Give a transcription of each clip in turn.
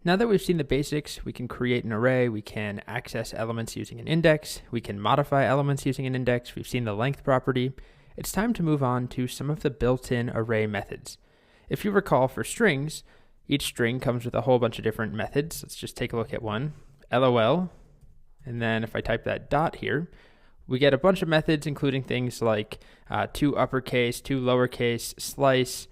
Now that we've seen the basics, we can create an array, we can access elements using an index, we can modify elements using an index, we've seen the length property. It's time to move on to some of the built-in array methods. If you recall, for strings, each string comes with a whole bunch of different methods. Let's just take a look at one. LOL, and then if I type that dot here, we get a bunch of methods including things like to uppercase, to lowercase, slice,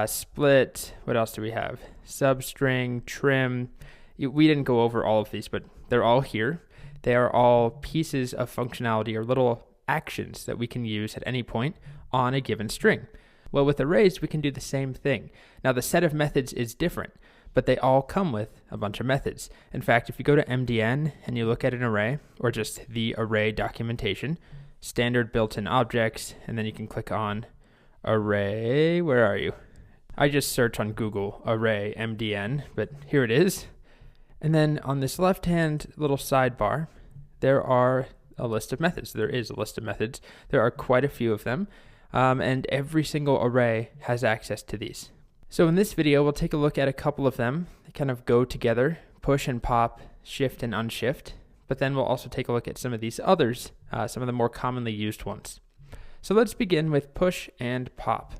split, what else do we have? Substring, trim. We didn't go over all of these, but they're all here. They are all pieces of functionality or little actions that we can use at any point on a given string. Well, with arrays, we can do the same thing. Now, the set of methods is different, but they all come with a bunch of methods. In fact, if you go to MDN and you look at an array, or just the array documentation, standard built-in objects, and then you can click on array, where are you? I just search on Google array MDN, but here it is. And then on this left-hand little sidebar, there are a list of methods. There is a list of methods. There are quite a few of them, and every single array has access to these. So in this video, we'll take a look at a couple of them. They kind of go together, push and pop, shift and unshift, but then we'll also take a look at some of these others, some of the more commonly used ones. So let's begin with push and pop.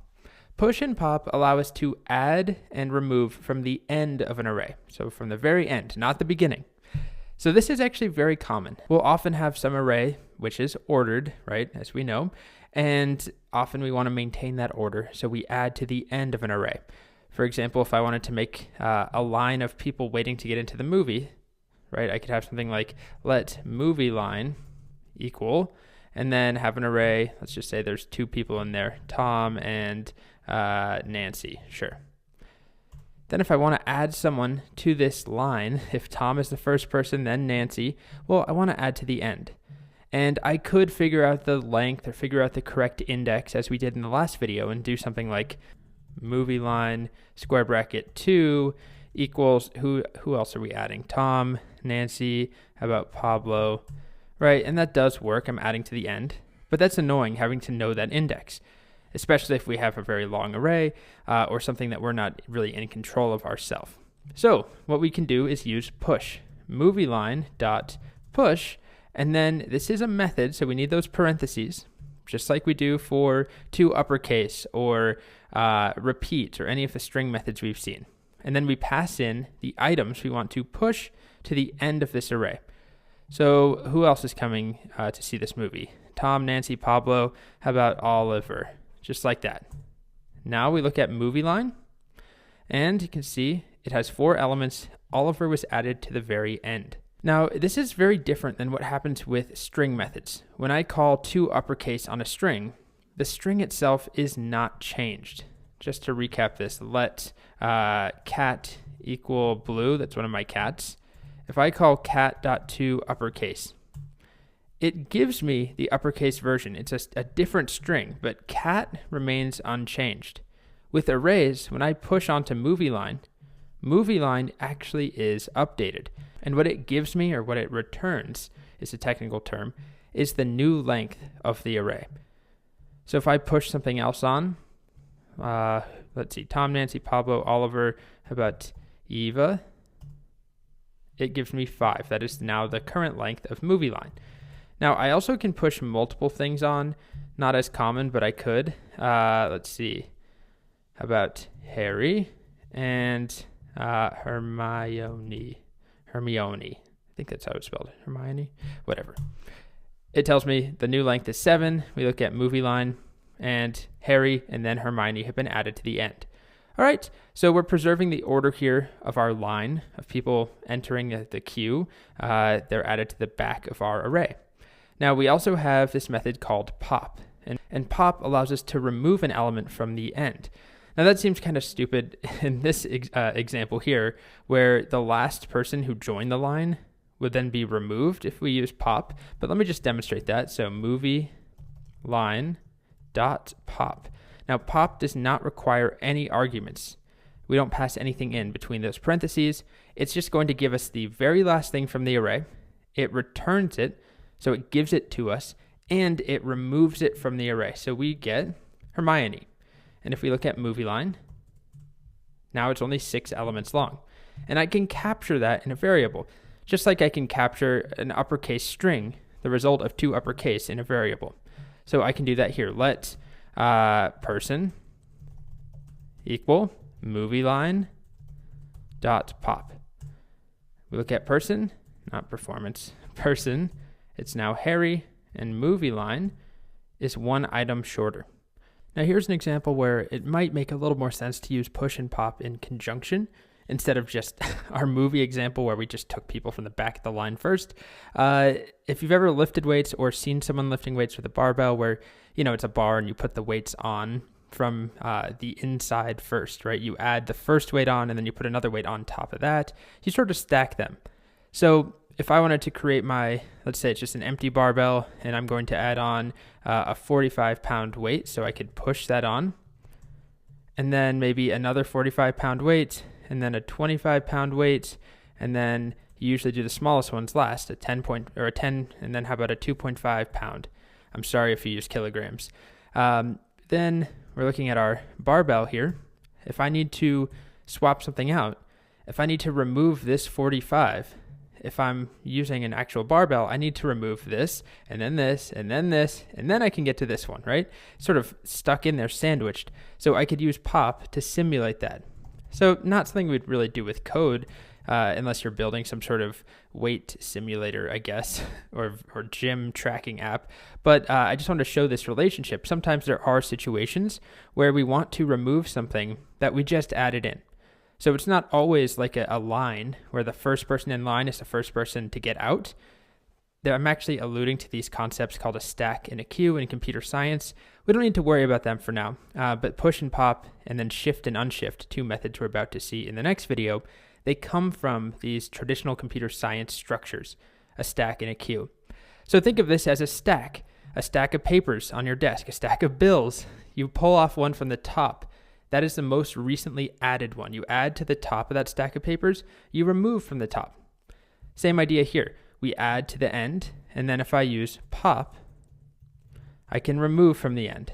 Push and pop allow us to add and remove from the end of an array. So from the very end, not the beginning. So this is actually very common. We'll often have some array which is ordered, right, as we know, and often we want to maintain that order, so we add to the end of an array. For example, if I wanted to make a line of people waiting to get into the movie, right, I could have something like let movie line equal, and then have an array. Let's just say there's two people in there, Tom and Nancy, sure. Then if I want to add someone to this line, if Tom is the first person, then Nancy, well, I want to add to the end. And I could figure out the length or figure out the correct index as we did in the last video and do something like movie line square bracket 2 equals, who else are we adding? Tom, Nancy, how about Pablo, right? And that does work. I'm adding to the end, but that's annoying having to know that index, especially if we have a very long array or something that we're not really in control of ourselves. So what we can do is use push, movie line dot push, and then this is a method, so we need those parentheses, just like we do for to uppercase or repeat or any of the string methods we've seen. And then we pass in the items we want to push to the end of this array. So who else is coming to see this movie? Tom, Nancy, Pablo, how about Oliver? Just like that. Now we look at movie line, and you can see it has 4 elements. Oliver was added to the very end. Now, this is very different than what happens with string methods. When I call to uppercase on a string, the string itself is not changed. Just to recap this, let cat equal blue, that's one of my cats. If I call cat.to uppercase, it gives me the uppercase version. It's a different string, but cat remains unchanged. With arrays, when I push onto movie line actually is updated. And what it gives me, or what it returns, is a technical term, is the new length of the array. So if I push something else on, let's see, Tom, Nancy, Pablo, Oliver, how about Eva? It gives me 5. That is now the current length of movie line. Now, I also can push multiple things on, not as common, but I could. Let's see, how about Harry and Hermione. I think that's how it's spelled. Hermione, whatever. It tells me the new length is 7. We look at movie line, and Harry and then Hermione have been added to the end. All right, so we're preserving the order here of our line of people entering the queue. They're added to the back of our array. Now, we also have this method called pop, and pop allows us to remove an element from the end. Now, that seems kind of stupid in this example here, where the last person who joined the line would then be removed if we use pop. But let me just demonstrate that. So movie line dot pop. Now, pop does not require any arguments. We don't pass anything in between those parentheses. It's just going to give us the very last thing from the array. It returns it, so it gives it to us, and it removes it from the array. So we get Hermione. And if we look at movie line, now it's only 6 elements long. and I can capture that in a variable, just like I can capture an uppercase string, the result of 2 uppercase in a variable. So I can do that here. Let person equal movie line dot pop. We look at person, not performance, person, it's now Harry, and movie line is 1 item shorter. Now here's an example where it might make a little more sense to use push and pop in conjunction instead of just our movie example where we just took people from the back of the line first. If you've ever lifted weights or seen someone lifting weights with a barbell where, it's a bar and you put the weights on from the inside first, right? You add the first weight on and then you put another weight on top of that. You sort of stack them. So if I wanted to create let's say it's just an empty barbell and I'm going to add on a 45-pound weight, so I could push that on, and then maybe another 45-pound weight, and then a 25-pound weight, and then you usually do the smallest ones last, a 10, and then how about a 2.5 pound? I'm sorry if you use kilograms. Then we're looking at our barbell here. If I need to swap something out, if I need to remove this 45, if I'm using an actual barbell, I need to remove this, and then this, and then this, and then I can get to this one, right? Sort of stuck in there, sandwiched. So I could use pop to simulate that. So not something we'd really do with code, unless you're building some sort of weight simulator, I guess, or gym tracking app. But I just wanted to show this relationship. Sometimes there are situations where we want to remove something that we just added in. So it's not always like a line where the first person in line is the first person to get out. I'm actually alluding to these concepts called a stack and a queue in computer science. We don't need to worry about them for now, but push and pop and then shift and unshift, 2 methods we're about to see in the next video, they come from these traditional computer science structures, a stack and a queue. So think of this as a stack of papers on your desk, a stack of bills. You pull off one from the top. That is the most recently added one. You add to the top of that stack of papers, you remove from the top. Same idea here. We add to the end, and then if I use pop, I can remove from the end.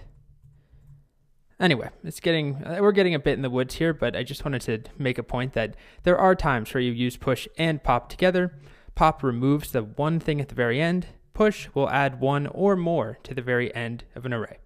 Anyway, we're getting a bit in the woods here, but I just wanted to make a point that there are times where you use push and pop together. Pop removes the one thing at the very end. Push will add one or more to the very end of an array.